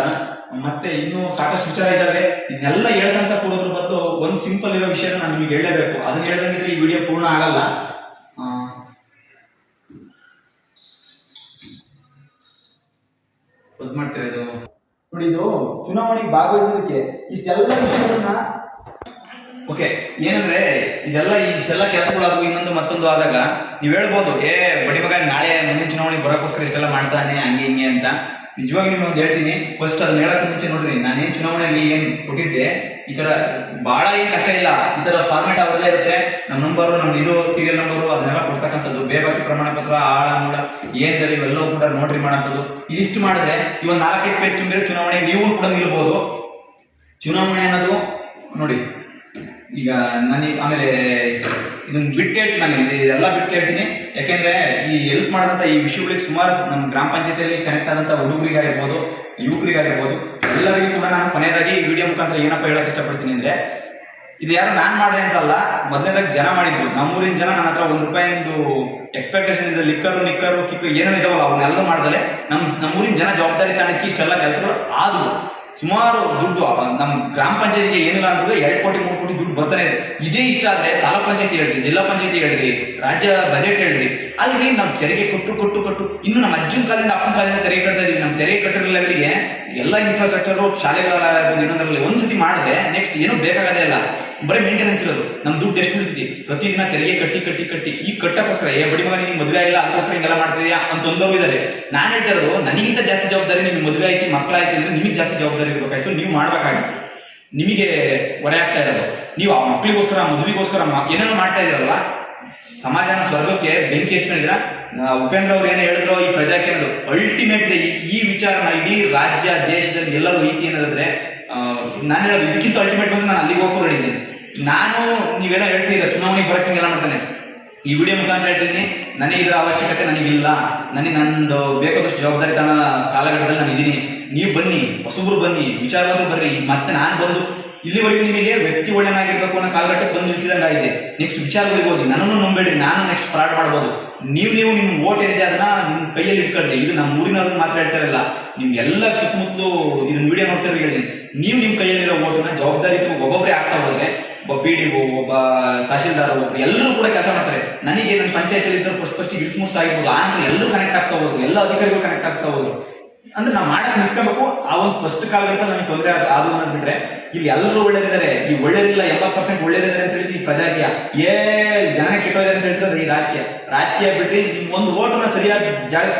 ಮತ್ತೆ ಇನ್ನೂ ಸಾಕಷ್ಟು ವಿಚಾರ ಇದಾವೆ. ಇದನ್ನೆಲ್ಲ ಹೇಳ್ಕಂತ ಕೂಡೋದ್ರ ಬದಲು ಒಂದು ಸಿಂಪಲ್ ಇರೋ ವಿಷಯ ನಾನು ನಿಮಗೆ ಹೇಳಲೇಬೇಕು. ಅದನ್ನ ಹೇಳ್ದಂಗಿದ್ರೆ ಈ ವಿಡಿಯೋ ಪೂರ್ಣ ಆಗಲ್ಲ. ಮಾಡ್ತೀರಾ ಇದು ನೋಡಿ. ಇದು ಚುನಾವಣೆಗೆ ಭಾಗವಹಿಸೋದಕ್ಕೆ ಇಷ್ಟೆಲ್ಲ ವಿಷಯಗಳನ್ನ ಓಕೆ. ಏನಂದ್ರೆ ಇಷ್ಟೆಲ್ಲ ಕೆಲಸಗಳಾದವು, ಇನ್ನೊಂದು ಮತ್ತೊಂದು ಆದಾಗ ನೀವ್ ಹೇಳ್ಬೋದು, ಬಡಿ ಮಗ ನಾಳೆ ಮುಂದಿನ ಚುನಾವಣೆಗೆ ಬರೋಕ್ಕೋಸ್ಕರ ಇಷ್ಟೆಲ್ಲ ಮಾಡ್ತಾನೆ ಹಂಗೆ ಹಿಂಗೆ ಅಂತ. ನಿಜವಾಗಿ ನಿಮ್ಗೆ ಒಂದು ಹೇಳ್ತೀನಿ. ಫಸ್ಟ್ ಅದನ್ನ ಹೇಳಕ್ಕೆ ಮುಂಚೆ ನೋಡ್ರಿ, ನಾನೇನ್ ಚುನಾವಣೆಯಲ್ಲಿ ಏನ್ ಕೊಟ್ಟಿದ್ದೆ ಈ ತರ ಬಹಳ ಏನ್ ಕಷ್ಟ ಇಲ್ಲ. ಈ ತರ ಫಾರ್ಮೆಟ್ ಅವ್ರದೇ ಇರುತ್ತೆ. ನಮ್ಮ ನಂಬರು, ನಮ್ದು ಇದು ಸೀರಿಯಲ್ ನಂಬರು ಅದನ್ನೆಲ್ಲ ಕೊಡ್ತಕ್ಕಂಥದ್ದು, ಬೇಬಾಕಿ ಪ್ರಮಾಣ ಪತ್ರ, ಆಳ ಮೂಲ ಏನಿದೆ ಇವೆಲ್ಲವೂ ಕೂಡ ನೋಟ್ರಿ ಮಾಡೋಂಥದ್ದು. ಇದಿಷ್ಟು ಮಾಡಿದ್ರೆ ಇವನ್ 4-5 ಪೇಜ್ ತುಂಬಿದ್ರೆ ಚುನಾವಣೆ ನೀವು ಕೂಡ ನಿಲ್ಬಹುದು. ಚುನಾವಣೆ ಅನ್ನೋದು ನೋಡಿ, ಈಗ ನನಗೆ ಆಮೇಲೆ ಇದನ್ನ ಬಿಟ್ಟು ಹೇಳ್ತೀನಿ, ನಾನು ಇದೆಲ್ಲ ಬಿಟ್ಟು ಹೇಳ್ತೀನಿ. ಯಾಕೆಂದ್ರೆ ಈ ಹೆಲ್ಪ್ ಮಾಡಿದಂತ ಈ ವಿಷಯಗಳಿಗೆ ಸುಮಾರು ನಮ್ಮ ಗ್ರಾಮ ಪಂಚಾಯತಿಯಲ್ಲಿ ಕನೆಕ್ಟ್ ಆದಂತ ಹುಡುಗರಿಗಾಗಿರ್ಬೋದು, ಯುವಕರಿಗಾಗಿರ್ಬೋದು, ಎಲ್ಲರಿಗೂ ಕೂಡ ನಾನು ಕೊನೆಯದಾಗಿ ಈ ವಿಡಿಯೋ ಮುಖಾಂತರ ಏನಪ್ಪ ಹೇಳಕ್ ಇಷ್ಟಪಡ್ತೀನಿ ಅಂದ್ರೆ, ಇದು ಯಾರು ನಾನ್ ಮಾಡಿದೆ ಅಂತಲ್ಲ, ಮೊದಲನೇದಾಗಿ ಜನ ಮಾಡಿದ್ರು. ನಮ್ಮೂರಿನ ಜನ ನನ್ನ ಹತ್ರ ₹1 ಎಕ್ಸ್ಪೆಕ್ಟೇಷನ್ ಇದೆ. ನಿಕ್ಕರು ಕಿಕ್ಕು ಏನೇನು ಇದಾವಲ್ಲ ಅವನ್ನೆಲ್ಲ ಮಾಡ್ದಲೆ ನಮ್ಮೂರಿನ ಜನ ಜವಾಬ್ದಾರಿ ತಾಣಕ್ಕೆ ಇಷ್ಟೆಲ್ಲ ಕೆಲಸಗಳು ಆದವು. ಸುಮಾರು ದುಡ್ಡು ನಮ್ಮ ಗ್ರಾಮ ಪಂಚಾಯತಿಗೆ ಏನಿಲ್ಲ ಅಂದ್ರೆ 2 ಕೋಟಿ 3 ಕೋಟಿ ದುಡ್ಡು ಬರ್ತಾನೆ ಇದೆ. ಇದೇ ಇಷ್ಟ ಆದ್ರೆ ತಾಲೂಕ್ ಪಂಚಾಯತಿ ಹೇಳ್ರಿ, ಜಿಲ್ಲಾ ಪಂಚಾಯತಿ ಹೇಳ್ರಿ, ರಾಜ್ಯ ಬಜೆಟ್ ಹೇಳ್ರಿ, ಅಲ್ಲಿ ನಾವು ತೆರಿಗೆ ಕೊಟ್ಟು ಇನ್ನು ನಮ್ಮ ಅಜ್ಜನ ಕಾಲದಿಂದ ಅಪ್ಪನ ಕಾಲದಿಂದ ತೆರಿಗೆ ಕಟ್ತಾ ಇದೀವಿ. ನಮ್ಮ ತೆರಿಗೆ ಕಟ್ಟಿರೋ ಲೆವೆಲ್ಗೆ ಎಲ್ಲ ಇನ್ಫ್ರಾಸ್ಟ್ರಕ್ಚರ್ ಶಾಲೆಗಳಾಗಿರ್ಬೋದು ಇನ್ನೊಂದರಲ್ಲಿ ಒಂದ್ಸತಿ ಮಾಡಿದ್ರೆ ನೆಕ್ಸ್ಟ್ ಏನೂ ಬೇಕಾಗದೇ ಇಲ್ಲ. ಬರೀ ಮೇಂಟೆನೆನ್ಸ್ ಇರೋದು. ನಮ್ ದುಡ್ಡು ಎಷ್ಟು ಉಳಿತಿದೆ ಪ್ರತಿದಿನ ತೆರಿಗೆ ಕಟ್ಟಿ ಈ ಕಟ್ಟಕ್ಕೋಸ್ಕರ ಬಡಿ ಮಗ ನಿಮ್ಗೆ ಮದುವೆ ಆಗಿಲ್ಲ ಅದಕ್ಕೋಸ್ಕರ ಹಿಂಗೆಲ್ಲ ಮಾಡ್ತಿದ್ಯಾ ಅಂತ ಒಂದವರು ಇದ್ದಾರೆ. ನಾನು ಹೇಳ್ತಾ ಇರೋದು, ನನಗಿಂತ ಜಾಸ್ತಿ ಜವಾಬ್ದಾರಿ ನಿಮ್ಗೆ ಮದುವೆ ಆಯ್ತು, ಮಕ್ಕಳಾಯ್ತು ಅಂದ್ರೆ ನಿಮಗೆ ಜಾಸ್ತಿ ಜವಾಬ್ದಾರಿ ಇರಬೇಕಾಯ್ತು. ನೀವು ಮಾಡ್ಬೇಕಾಗಿತ್ತು. ನಿಮಗೆ ಹೊರೆ ಆಗ್ತಾ ಇರೋದು. ನೀವು ಆ ಮಕ್ಕಳಿಗೋಸ್ಕರ ಮದುವೆಗೋಸ್ಕರ ಏನೇನೋ ಮಾಡ್ತಾ ಇದ್ರಲ್ವ, ಸಮಾಜನ ಸ್ವರ್ಗಕ್ಕೆ ಬೆಂಕಿ ಹಚ್ಕೊಂಡಿದ್ರ. ಉಪೇಂದ್ರ ಅವ್ರು ಏನು ಹೇಳಿದ್ರು ಈ ಪ್ರಜಾಕ್ಕೆ ಅನ್ನೋದು ಅಲ್ಟಿಮೇಟ್ಲಿ ಈ ವಿಚಾರನ ಇಡೀ ರಾಜ್ಯ ದೇಶದಲ್ಲಿ ಎಲ್ಲರೂ ರೀತಿ ಏನಾದ್ರೆ ನಾನು ಹೇಳೋದು ಇದಕ್ಕಿಂತ ಅಲ್ಟಿಮೇಟ್ ಬಂದ್ರೆ ನಾನು ಅಲ್ಲಿಗೆ ಹೋಗೋ ಹೇಳಿದ್ದೀನಿ. ನಾನು ನೀವೆಲ್ಲ ಹೇಳ್ತೀರ ಚುನಾವಣೆಗೆ ಬರಕ್ಕೆ ಹಿಂಗೆಲ್ಲ ಮಾಡ್ತಾನೆ. ಈ ವಿಡಿಯೋ ಮುಖಾಂತರ ಹೇಳ್ತೀನಿ, ನನಗೆ ಇದರ ಅವಶ್ಯಕತೆ ನನಗಿಲ್ಲ. ನಂದು ಬೇಕಾದಷ್ಟು ಜವಾಬ್ದಾರಿ ತನ ಕಾಲಘಟ್ಟದಲ್ಲಿ ನಾನು ಇದೀನಿ. ನೀವು ಬನ್ನಿ, ಹೊಸಬ್ರು ಬನ್ನಿ, ವಿಚಾರವಂತರು ಬರ್ರಿ. ಮತ್ತೆ ನಾನು ಬಂದು ಇಲ್ಲಿವರೆಗೂ ನಿಮಗೆ ವ್ಯಕ್ತಿ ಒಳ್ಳೆನಾಗಿರ್ಬೇಕು ಅನ್ನೋ ಕಾಲಘಟ್ಟಕ್ಕೆ ಬಂದು ನಿಲ್ಸಿದಂಗಾಗಿದೆ. ನೆಕ್ಸ್ಟ್ ವಿಚಾರಗಳಿಗೆ ಹೋಗಿ ನನ್ನನ್ನು ನಂಬೇಡ್ರಿ, ನಾನು ನೆಕ್ಸ್ಟ್ ಫ್ರಾಡ್ ಮಾಡ್ಬೋದು. ನೀವು ನಿಮ್ ವೋಟ್ ಏನಿದೆ ಅದನ್ನ ನಿಮ್ ಕೈಯಲ್ಲಿ ಇಟ್ಕೊಳ್ರಿ. ಇದು ನಮ್ಮ ಊರಿನವ್ರಿಗೆ ಮಾತ್ರ ಹೇಳ್ತಾರಲ್ಲ, ನಿಮ್ ಎಲ್ಲ ಸುತ್ತಮುತ್ತಲು ಇದನ್ನ ವಿಡಿಯೋ ನೋಡ್ತಾರೆ ಹೇಳಿದೀನಿ. ನೀವು ನಿಮ್ ಕೈಯಲ್ಲಿರೋ ವೋಟನ್ನ ಜವಾಬ್ದಾರಿ ಒಬ್ಬೊಬ್ಬರೇ ಆಗ್ತಾ ಹೋದ್ರೆ, ಒಬ್ಬ PDO, ಒಬ್ಬ ತಹಶೀಲ್ದಾರ್, ಎಲ್ಲರೂ ಕೂಡ ಕೆಲಸ ಮಾಡ್ತಾರೆ. ನನಗೆ ನನ್ನ ಪಂಚಾಯತಿಯಲ್ಲಿ ಇದ್ದರು ಫಸ್ಟ್ ಇಳಿಸ್ಮುಸ್ ಆಗಿರ್ಬೋದು, ಆಮೇಲೆ ಎಲ್ಲರೂ ಕನೆಕ್ಟ್ ಆಗ್ತಾ ಹೋದ್ರು, ಎಲ್ಲ ಅಧಿಕಾರಿಗಳು ಕನೆಕ್ಟ್ ಆಗ್ತಾ ಹೋದ್ರು. ಅಂದ್ರೆ ನಾವು ಮಾಡಕ್ ನಿಂತ್ಕೋಬೇಕು. ಆ ಒಂದು ಫಸ್ಟ್ ಕಾಲಘಟ್ಟ ನಮಗೆ ತೊಂದರೆ ಆದ್ರೂ ಅನ್ನೋದು ಬಿಟ್ರೆ ಇಲ್ಲಿ ಎಲ್ಲರೂ ಒಳ್ಳೇದಿದ್ದಾರೆ. ಈ ಒಳ್ಳೇದಿಲ್ಲ 70% ಒಳ್ಳೇದಿದ್ದಾರೆ ಅಂತ ಹೇಳಿದ್ವಿ. ಈ ಪ್ರಜಾಕೀಯ ಜನ ಕೆಟ್ಟೋದಿದೆ ಅಂತ ಹೇಳ್ತಾರೆ. ಈ ರಾಜಕೀಯ ಬಿಟ್ರಿ ನಿಮ್ ಒಂದು ಓಟನ್ನ ಸರಿಯಾದ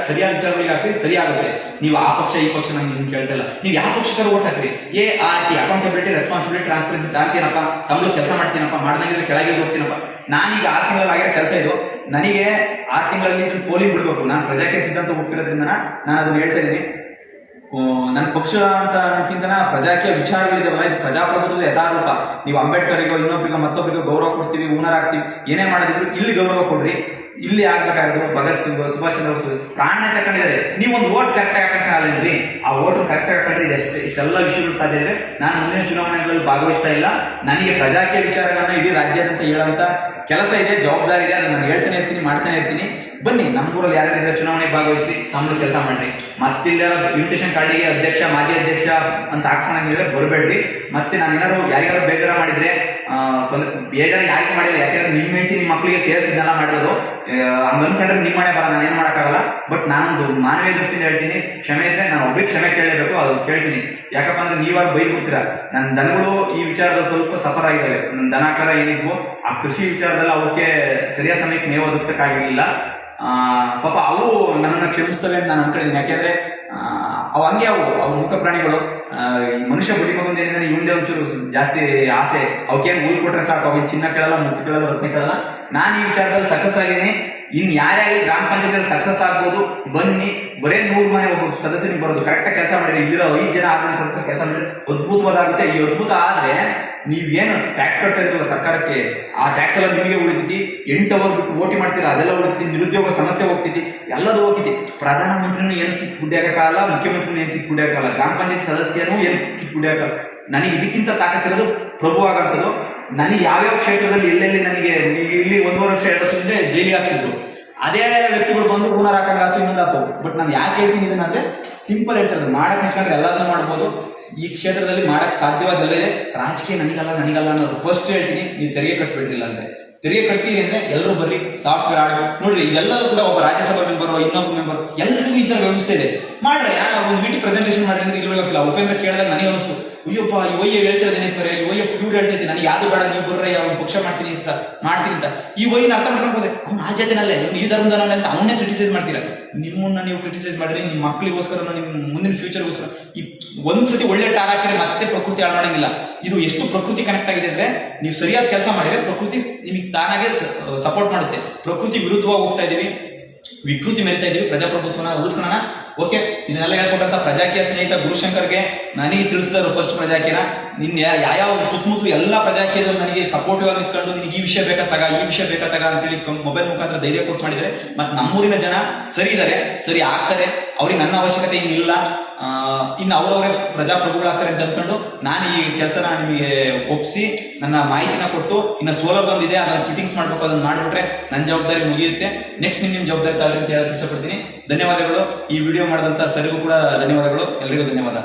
ಸರಿಯಾದ ವಿಚಾರಗಳಿಗೆ ಹಾಕ್ರಿ, ಸರಿಯಾಗುತ್ತೆ. ನೀವು ಆ ಪಕ್ಷ ಈ ಪಕ್ಷ ನಾನು ನಿಮ್ಗೆ ಕೇಳ್ತಿಲ್ಲ. ನೀವು ಯಾವ ಪಕ್ಷಕ್ಕಾದ್ರೂ ಓಟ್ ಹಾಕ್ರಿ. ART ಅಕೌಂಟಬಿಲಿಟಿ, ರೆಸ್ಪಾನ್ಸಿಬಿಲಿಟಿ, ಟ್ರಾನ್ಸ್ಪರೆನ್ಸಿ ತಾಳ್ತೀನಪ್ಪ, ಸಂಬಳ ಕೆಲಸ ಮಾಡ್ತೀನಪ್ಪ, ಮಾಡ್ದಂಗಿದ್ರೆ ಕೆಳಗೆ ಹೋಗ್ತೀನಪ್ಪ. ನಾನೀಗ 6 ತಿಂಗಳಲ್ಲಿ ಆಗಿರೋ ಕೆಲಸ ಇದು. ನನಗೆ 6 ತಿಂಗಳಲ್ಲಿ ಪೋಲಿಂಗ್ ಬಿಡ್ಬೇಕು. ನಾನು ಪ್ರಜಾಕೀಯ ಸಿದ್ಧಾಂತ ಹೋಗ್ತಿರೋದ್ರಿಂದ ನಾನು ಅದನ್ನ ಹೇಳ್ತಾ ಇದ್ದೀನಿ. ನನ್ನ ಪಕ್ಷ ಅಂತ ಅನ್ನೋದಕ್ಕಿಂತ ಪ್ರಜಾಕೀಯ ವಿಚಾರಗಳಿದಾವಲ್ಲ, ಇದು ಪ್ರಜಾಪ್ರಭುತ್ವದ ಯಥಾರೂಪ. ನೀವು ಅಂಬೇಡ್ಕರ್ಗೋ ಇನ್ನೊಬ್ಬರಿಗೋ ಮತ್ತೊಬ್ಬರಿಗೋ ಗೌರವ ಕೊಡ್ತೀವಿ, ಊನರಾಗ್ತೀವಿ, ಏನೇ ಮಾಡೋದಿದ್ರು ಇಲ್ಲಿ ಗೌರವ ಕೊಡ್ರಿ. ಇಲ್ಲಿ ಆಗ್ಬೇಕಾದ್ರು ಭಗತ್ ಸಿಂಗ್, ಸುಭಾಷ್ ಚಂದ್ರ ಬೋಸ್ ಪ್ರಾಣ ತಕೊಂಡಿದ್ದಾರೆ. ನೀವು ಒಂದು ವೋಟ್ ಕರೆಕ್ಟ್ ಹಾಕಕ್ಕಾಗಲ್ರಿ. ಆ ವೋಟ್ ಕರೆಕ್ಟ್ ಹಾಕೊಂಡ್ರೆ ಇಷ್ಟೆಲ್ಲ ವಿಷಯಗಳು ಸಾಧ್ಯ ಇದೆ. ನಾನು ಮುಂದಿನ ಚುನಾವಣೆಗಳಲ್ಲಿ ಭಾಗವಹಿಸ್ತಾ ಇಲ್ಲ. ನನಗೆ ಪ್ರಜಾಕೀಯ ವಿಚಾರಗಳನ್ನ ಇಡೀ ರಾಜ್ಯಾದ್ಯಂತ ಹೇಳುವಂತ ಕೆಲಸ ಇದೆ, ಜವಾಬ್ದಾರಿ ಇದೆ. ಅದನ್ನ ನಾನು ಹೇಳ್ತಾನೆ ಇರ್ತೀನಿ, ಮಾಡ್ತಾನೆ ಇರ್ತೀನಿ. ಬನ್ನಿ, ನಮ್ಮೂರಲ್ಲಿ ಯಾರ್ಯಾರಿದ್ರೆ ಚುನಾವಣೆ ಭಾಗವಹಿಸಿ, ಸಂಬಳ ಕೆಲಸ ಮಾಡ್ರಿ. ಮತ್ತಿಲ್ಲಾರ ಇನ್ವಿಟೇಷನ್ ಕಾರ್ಡಿಗೆ ಅಧ್ಯಕ್ಷ, ಮಾಜಿ ಅಧ್ಯಕ್ಷ ಅಂತ ಹಾಕ್ಸ್ಕೊಂಡಂಗಿದ್ರೆ ಬರಬೇಡ್ರಿ. ಮತ್ತೆ ನಾನು ಏನಾದ್ರು ಯಾರಿಗಾರು ಬೇಜಾರ ಮಾಡಿದ್ರೆ ಬೇಜಾರ ಯಾರಿಗೂ ಮಾಡಿಲ್ಲ. ಯಾಕಂದ್ರೆ ನಿಮ್ಮ ಹೆಂಡತಿ ನಿಮ್ಮ ಮಕ್ಕಳಿಗೆ ಸೇರಿಸಿದ್ದೆಲ್ಲ ಮಾಡಿರೋದು ಹಂಗ ಅನ್ಕೊಂಡ್ರೆ ನಿಮ್ಮ ಮನೆ ಬರ, ನಾನು ಏನ್ ಮಾಡಕ್ಕಾಗಲ್ಲ. ಬಟ್ ನಾನೊಂದು ಮಾನವೀಯ ದೃಷ್ಟಿಯಿಂದ ಹೇಳ್ತೀನಿ, ಕ್ಷಮೆ ಇದ್ರೆ ನಾನು ಒಬ್ರಿಗೆ ಕ್ಷಮೆ ಕೇಳಬೇಕು, ಅದು ಕೇಳ್ತೀನಿ. ಯಾಕಪ್ಪ ಅಂದ್ರೆ ನೀವಾರು ಬೈದು ಬಿಡ್ತೀರಾ. ನನ್ನ ದನಗಳು ಈ ವಿಚಾರದಲ್ಲಿ ಸ್ವಲ್ಪ ಸಫರ್ ಆಗಿದ್ದಾವೆ. ನನ್ನ ದನ ಕರ ಏನಿದ್ವು ಆ ಕೃಷಿ ವಿಚಾರದಲ್ಲಿ ಅವಕ್ಕೆ ಸರಿಯಾದ ಸಮಯಕ್ಕೆ ಮೇವು ಒದಗಿಸಕ್ಕಾಗಿರ್ಲಿಲ್ಲ. ಪಾಪ ಅವು ನನ್ನನ್ನು ಕ್ಷಮಿಸ್ತವೆ ಅಂತ ನಾನು ಅನ್ಕೊಂಡಿದ್ದೀನಿ. ಯಾಕೆಂದ್ರೆ ಅವು ಹಂಗೆ ಅವು ಮುಖ ಪ್ರಾಣಿಗಳು. ಮನುಷ್ಯ ಬಡಿಕೊಂಡ್ ಏನಿದ್ರೆ ಇವಂದೇ ಒಂಚೂರು ಜಾಸ್ತಿ ಆಸೆ. ಅವಕ್ಕೇನು ಊರು ಕೊಟ್ರೆ ಸಾಕು, ಅವಾಗ ಚಿನ್ನ ಕೇಳಲ್ಲ, ಮುತ್ತು ಕೇಳಲ್ಲ, ರತ್ನ ಕೇಳಲ್ಲ. ನಾನು ಈ ವಿಚಾರದಲ್ಲಿ ಸಕ್ಸಸ್ ಆಗೀನಿ. ಇನ್ ಯಾರ್ಯಾರು ಗ್ರಾಮ ಪಂಚಾಯತಿಯಲ್ಲಿ ಸಕ್ಸಸ್ ಆಗ್ಬೋದು ಬನ್ನಿ. ಬರೇ 100 ಮನೆ ಒಬ್ಬ ಸದಸ್ಯನಿಗೆ ಬರೋದು, ಕರೆಕ್ಟ್ ಕೆಲಸ ಮಾಡಿದ್ರೆ ಇಲ್ಲಿರೋ 5 ಜನ 6 ಜನ ಸದಸ್ಯರು ಕೆಲಸ ಮಾಡಿದ್ರೆ ಅದ್ಭುತವಾಗುತ್ತೆ. ಈ ಅದ್ಭುತ ಆದ್ರೆ ನೀವೇನು ಟ್ಯಾಕ್ಸ್ ಕಟ್ತಾ ಇದ್ರಲ್ಲ ಸರ್ಕಾರಕ್ಕೆ, ಆ ಟ್ಯಾಕ್ಸ್ ಎಲ್ಲ ನಿಮಗೆ ಉಳಿತೈತಿ. 8 ಅವರ್ ಬಿಟ್ಟು ಓಟಿ ಮಾಡ್ತೀರಾ, ಅದೆಲ್ಲ ಉಳಿತೈತಿ. ನಿರುದ್ಯೋಗ ಸಮಸ್ಯೆ ಹೋಗ್ತೈತಿ, ಎಲ್ಲದೂ ಹೋಗ್ತೈತಿ. ಪ್ರಧಾನ ಮಂತ್ರಿನೂ ಏನು ಕಿತ್ತು ಗುಡ್ಡಾಗಲ್ಲ, ಮುಖ್ಯಮಂತ್ರಿನೂ ಏನು ಕಿತ್ತು ಗುಡ್ಡಾಗಲ್ಲ, ಗ್ರಾಮ ಪಂಚಾಯತ್ ಸದಸ್ಯನೂ ಏನು ಕಿತ್ತು ಗುಡ್ಡಾಗಲ್ಲ. ನನಗೆ ಇದಕ್ಕಿಂತ ತಾಕತ್ತಿರೋದು ಪ್ರಭು ಆಗಂತದ್ದು. ನನಗೆ ಯಾವ್ಯಾವ ಕ್ಷೇತ್ರದಲ್ಲಿ ಎಲ್ಲೆಲ್ಲಿ ನನಗೆ ಇಲ್ಲಿ 1.5 ವರ್ಷ 2 ವರ್ಷದಿಂದ ಜೈಲಿಗೆ ಹಾಕ್ಸಿದ್ರು, ಅದೇ ವ್ಯಕ್ತಿಗಳು ಬಂದು ಪುನರ್ ಹಾಕಂಗಾತು, ಇನ್ನೊಂದಾತು. ಬಟ್ ನಾನು ಯಾಕೆ ಹೇಳ್ತೀನಿ ಇದನ್ನ ಅಂದ್ರೆ ಸಿಂಪಲ್ ಹೇಳ್ತಾರೆ, ಮಾಡಕ್ ನಿಂತ್ಕೊಂಡ್ರೆ ಎಲ್ಲದನ್ನೂ ಮಾಡ್ಬೋದು. ಈ ಕ್ಷೇತ್ರದಲ್ಲಿ ಮಾಡಕ್ ಸಾಧ್ಯವಾದಲ್ಲದೆ ರಾಜಕೀಯ ನನಗಲ್ಲ ಅನ್ನೋದು ಫಸ್ಟ್ ಹೇಳ್ತೀನಿ. ನೀವು ತೆರಿಗೆ ಕಟ್ಬಿಡ್ತಿಲ್ಲ ಅಂದ್ರೆ, ತೆರಿಗೆ ಕಟ್ತೀವಿ ಅಂದ್ರೆ ಎಲ್ಲರೂ ಬರ್ರಿ. ಸಾಫ್ಟ್ವೇರ್ ಆಡ್ ನೋಡ್ರಿ, ಇದೆಲ್ಲರೂ ಕೂಡ ಒಬ್ಬ ರಾಜ್ಯಸಭಾ ಮೆಂಬರ್, ಇನ್ನೊಬ್ಬ ಮೆಂಬರ್, ಎಲ್ಲರಿಗೂ ಈ ತರ ವ್ಯವಸ್ಥೆ ಇದೆ. ಮಾಡ್ರೆ ಒಂದು ಮೀಟಿಂಗ್ ಪ್ರೆಸೆಂಟೇಷನ್ ಮಾಡಿ ಅಂದ್ರೆ ಇರಬೇಕಿಲ್ಲ. ಉಪೇಂದ್ರ ಕೇಳಿದಾಗ ನನಗೆ ಅನಿಸ್ತು, ಅಯ್ಯಪ್ಪ ಈ ವಯ್ಯ ಹೇಳ್ತಿರೋದೇನೆ ಬರೇ ಈ ವಯ್ಯ ಪ್ಯೂಡ್ ಹೇಳ್ತಿದ್ದೀನಿ ನನಗೆ ಯಾವ್ದು ಬೇಡ ನೀವು ಬರ್ರೆ ಅವ್ನು ಪಕ್ಷ ಮಾಡ್ತೀನಿ ಮಾಡ್ತೀನಿ ಅಂತ ಈ ವಯ್ಯನ ಅರ್ಥ ಮಾಡ್ಕೊಂಡು ಹೋದ್ರೆ ಅವ್ನು ಆ ಜೊತೆನಲ್ಲೇ ಈ ಧರ್ಮದಲ್ಲ ಅಂತ ಅವನ್ನೇ ಕ್ರಿಟಿಸೈಸ್ ಮಾಡ್ತೀರಾ. ನಿಮ್ಮನ್ನ ನೀವು ಕ್ರಿಟಿಸೈಸ್ ಮಾಡಿದ್ರೆ ನಿಮ್ಮ ಮಕ್ಕಳಿಗೋಸ್ಕರ ನಿಮ್ಮ ಮುಂದಿನ ಫ್ಯೂಚರ್ಗೋಸ್ಕರ ಈ ಒಂದ್ಸತಿ ಒಳ್ಳೆ ಟಾರ್ ಹಾಕಿದ್ರೆ ಮತ್ತೆ ಪ್ರಕೃತಿ ಹಾಳು ಮಾಡಂಗಿಲ್ಲ. ಇದು ಎಷ್ಟು ಪ್ರಕೃತಿ ಕನೆಕ್ಟ್ ಆಗಿದೆ ಅಂದ್ರೆ ನೀವು ಸರಿಯಾದ ಕೆಲಸ ಮಾಡಿದ್ರೆ ಪ್ರಕೃತಿ ನಿಮಗೆ ತಾನಾಗೆ ಸಪೋರ್ಟ್ ಮಾಡುತ್ತೆ. ಪ್ರಕೃತಿ ವಿರುದ್ಧವಾಗಿ ಹೋಗ್ತಾ ಇದೀವಿ, ವಿಕೃತಿ ಮೆರಿತಾ ಇದೀವಿ, ಪ್ರಜಾಪ್ರಭುತ್ವನ ಉಳಿಸೋಣ. ಓಕೆ, ಇದನ್ನೆಲ್ಲ ಹೇಳ್ಕೊಟ್ಟಂತ ಪ್ರಜಾಕೀಯ ಸ್ನೇಹಿತ ಗುರುಶಂಕರ್ಗೆ ನನಗೆ ತಿಳಿಸಿದ್ರು ಫಸ್ಟ್ ಪ್ರಜಾಕೀಯನ. ನಿನ್ನ ಯಾವ ಸುತ್ತಮುತ್ತಲು ಎಲ್ಲಾ ಪ್ರಜಾಕೀಯರು ನನಗೆ ಸಪೋರ್ಟಿವ್ ಆಗಿ ನಿಂತ್ಕೊಂಡು ನಿನಗೆ ಈ ವಿಷಯ ಬೇಕಾತಾಗ ಈ ವಿಷಯ ಬೇಕಾತಾಗ ಅಂತೇಳಿ ಮೊಬೈಲ್ ಮುಖಾಂತರ ಧೈರ್ಯ ಕೊಟ್ಟು ಮಾಡಿದ್ರೆ ಮತ್ತೆ ನಮ್ಮೂರಿನ ಜನ ಸರಿ ಇದಾರೆ, ಸರಿ ಆಗ್ತಾರೆ, ಅವ್ರಿಗೆ ನನ್ನ ಅವಶ್ಯಕತೆ ಏನಿಲ್ಲ, ಇನ್ನು ಅವರವರೇ ಪ್ರಜಾಪ್ರಭುಗಳಾಗ್ತಾರೆ ಅಂತ ಅಂದ್ಕೊಂಡು ನಾನು ಈ ಕೆಲಸನ ನಿಮಗೆ ಒಪ್ಪಿಸಿ ನನ್ನ ಮಾಹಿತಿನ ಕೊಟ್ಟು ಇನ್ನು ಸೋಲಾರ್ದೊಂದಿದೆ ಅದನ್ನ ಫಿಟ್ಟಿಂಗ್ಸ್ ಮಾಡ್ಬೇಕು, ಅದನ್ನ ಮಾಡ್ಬಿಟ್ರೆ ನನ್ನ ಜವಾಬ್ದಾರಿ ಮುಗಿಯುತ್ತೆ. ನೆಕ್ಸ್ಟ್ ನಿಮ್ಮ ಜವಾಬ್ದಾರಿ ತಾಳ್ರಿ ಅಂತ ಹೇಳಕ್ ಇಷ್ಟಪಡ್ತೀನಿ. ಧನ್ಯವಾದಗಳು. ಈ ವಿಡಿಯೋ ಮಾಡಿದಂತ ಸರಿಗೂ ಕೂಡ ಧನ್ಯವಾದಗಳು. ಎಲ್ರಿಗೂ ಧನ್ಯವಾದ.